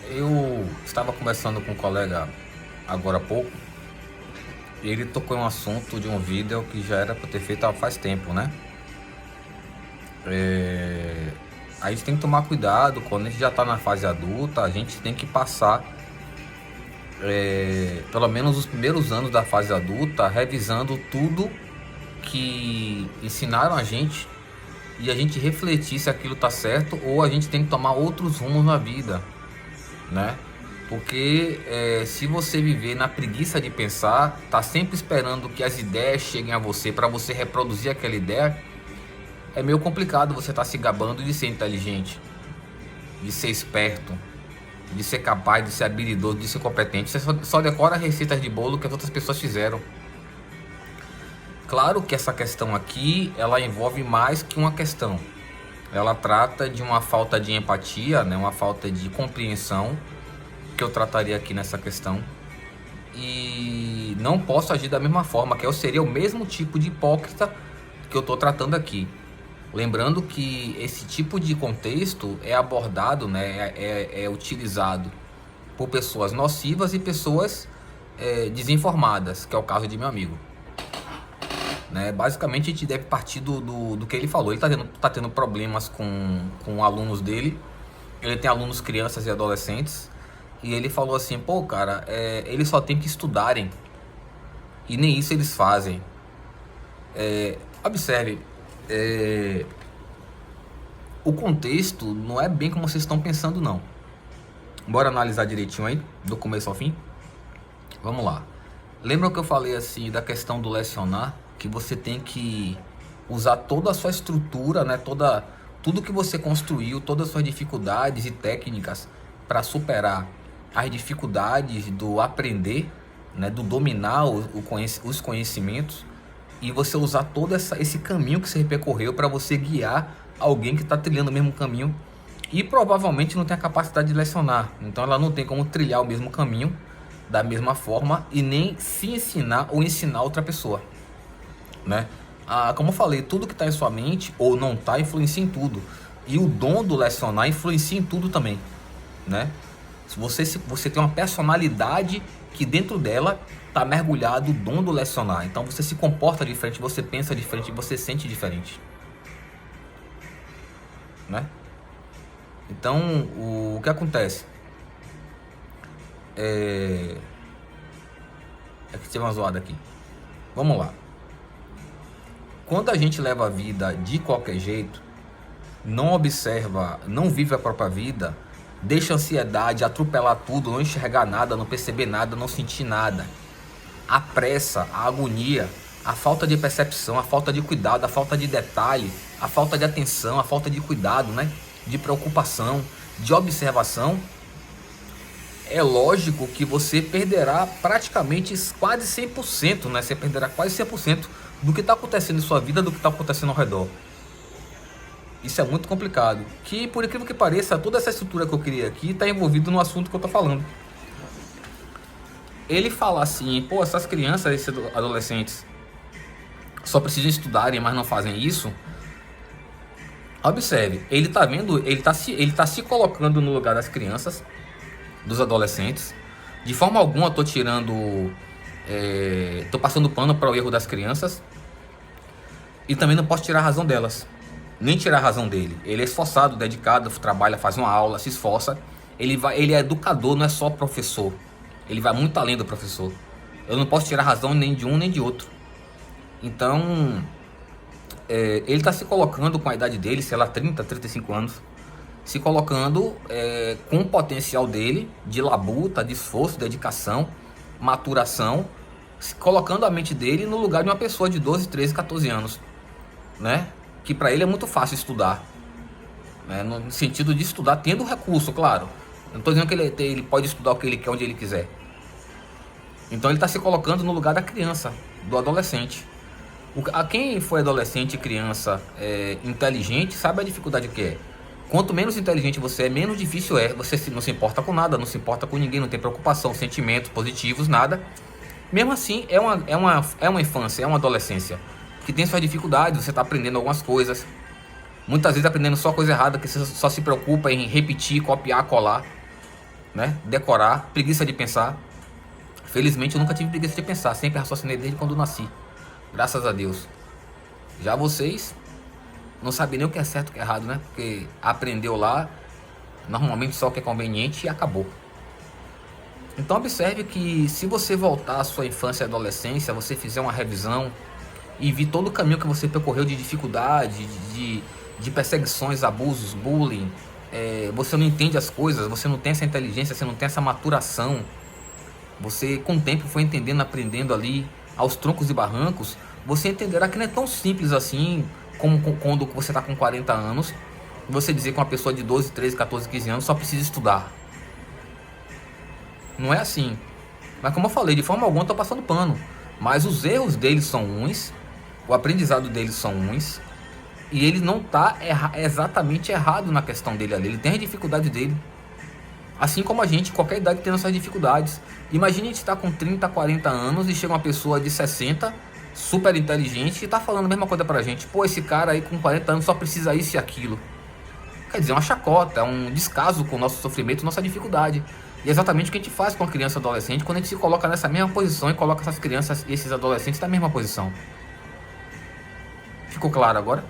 Eu estava conversando com um colega agora há pouco e ele tocou em um assunto de um vídeo que já era para ter feito há faz tempo, né? A gente tem que tomar cuidado quando a gente já está na fase adulta, a gente tem que passar pelo menos os primeiros anos da fase adulta revisando tudo que ensinaram a gente e a gente refletir se aquilo tá certo ou a gente tem que tomar outros rumos na vida, né? Porque se você viver na preguiça de pensar, tá sempre esperando que as ideias cheguem a você para você reproduzir aquela ideia, é meio complicado você estar se gabando de ser inteligente, de ser esperto, de ser capaz, de ser habilidoso, de ser competente. Você só decora receitas de bolo que as outras pessoas fizeram. Claro que essa questão aqui, ela envolve mais que uma questão. Ela trata de uma falta de empatia, né, uma falta de compreensão, que eu trataria aqui nessa questão. E não posso agir da mesma forma, que eu seria o mesmo tipo de hipócrita que eu estou tratando aqui. Lembrando que esse tipo de contexto é abordado, né, é utilizado por pessoas nocivas e pessoas desinformadas, que é o caso de meu amigo. Né? Basicamente a gente deve partir do que ele falou. Ele tá tendo problemas com alunos dele. Ele tem alunos crianças e adolescentes. E ele falou assim, pô cara, eles só tem que estudarem. E nem isso eles fazem. Observe, o contexto não é bem como vocês estão pensando não. Bora analisar direitinho aí, do começo ao fim? Vamos lá. Lembra que eu falei assim da questão do lecionar? Que você tem que usar toda a sua estrutura, né? Tudo que você construiu, todas as suas dificuldades e técnicas para superar as dificuldades do aprender, né? Do dominar os conhecimentos, e você usar todo esse caminho que você percorreu para você guiar alguém que está trilhando o mesmo caminho e provavelmente não tem a capacidade de lecionar. Então ela não tem como trilhar o mesmo caminho da mesma forma e nem se ensinar ou ensinar outra pessoa, né? Como eu falei, tudo que está em sua mente ou não está influencia em tudo, e o dom do lecionar influencia em tudo também, né? Se você tem uma personalidade que dentro dela está mergulhado o dom do lecionar, então você se comporta diferente, você pensa diferente, você sente diferente, né? Então o que acontece é que teve uma zoada aqui. Vamos lá. Quando a gente leva a vida de qualquer jeito, não observa, não vive a própria vida, deixa a ansiedade atropelar tudo, não enxergar nada, não perceber nada, não sentir nada, a pressa, a agonia, a falta de percepção, a falta de cuidado, a falta de detalhe, a falta de atenção, a falta de cuidado, né? De preocupação, de observação, é lógico que você perderá praticamente quase 100%, né? Você perderá quase 100% do que está acontecendo em sua vida, do que está acontecendo ao redor. Isso é muito complicado. Que, por incrível que pareça, toda essa estrutura que eu queria aqui está envolvido no assunto que eu estou falando. Ele fala assim, pô, essas crianças, esses adolescentes só precisam estudarem, mas não fazem isso. Observe, ele está vendo, ele tá se colocando no lugar das crianças, dos adolescentes. De forma alguma tô passando pano para o erro das crianças, e também não posso tirar a razão delas, nem tirar a razão dele. Ele é esforçado, dedicado, trabalha, faz uma aula, se esforça. Ele é educador, não é só professor. Ele vai muito além do professor. Eu não posso tirar a razão nem de um nem de outro. Então ele está se colocando com a idade dele, sei lá, 30, 35 anos, se colocando com o potencial dele de labuta, de esforço, dedicação, maturação, se colocando a mente dele no lugar de uma pessoa de 12, 13, 14 anos, né? Que para ele é muito fácil estudar, né? No sentido de estudar tendo recurso, claro. Eu não estou dizendo que ele pode estudar o que ele quer, onde ele quiser. Então ele está se colocando no lugar da criança, do adolescente. Quem foi adolescente e criança inteligente sabe a dificuldade que é. Quanto menos inteligente você é, menos difícil é. Você não se importa com nada, não se importa com ninguém, não tem preocupação, sentimentos positivos, nada. Mesmo assim, é uma infância, é uma adolescência que tem suas dificuldades. Você está aprendendo algumas coisas, muitas vezes aprendendo só coisa errada, que você só se preocupa em repetir, copiar, colar. né? Decorar, preguiça de pensar. Felizmente eu nunca tive preguiça de pensar, sempre raciocinei desde quando nasci. Graças a Deus. Já vocês não sabem nem o que é certo e o que é errado, né? Porque aprendeu lá, normalmente só o que é conveniente e acabou. Então observe que se você voltar à sua infância e adolescência, você fizer uma revisão e ver todo o caminho que você percorreu de dificuldade, de perseguições, abusos, bullying, você não entende as coisas, você não tem essa inteligência, você não tem essa maturação. Você com o tempo foi entendendo, aprendendo ali aos troncos e barrancos. Você entenderá que não é tão simples assim como quando você está com 40 anos. Você dizer que uma pessoa de 12, 13, 14, 15 anos só precisa estudar. Não é assim. Mas como eu falei, de forma alguma eu estou passando pano. Mas os erros deles são uns, o aprendizado deles são uns, e ele não está exatamente errado na questão dele ali. Ele tem a dificuldade dele. Assim como a gente, qualquer idade tem suas dificuldades. Imagine a gente estar com 30, 40 anos e chega uma pessoa de 60, super inteligente, e está falando a mesma coisa pra gente. Pô, esse cara aí com 40 anos só precisa isso e aquilo. Quer dizer, é uma chacota, é um descaso com o nosso sofrimento, nossa dificuldade. E é exatamente o que a gente faz com a criança e adolescente quando a gente se coloca nessa mesma posição e coloca essas crianças e esses adolescentes na mesma posição. Ficou claro agora?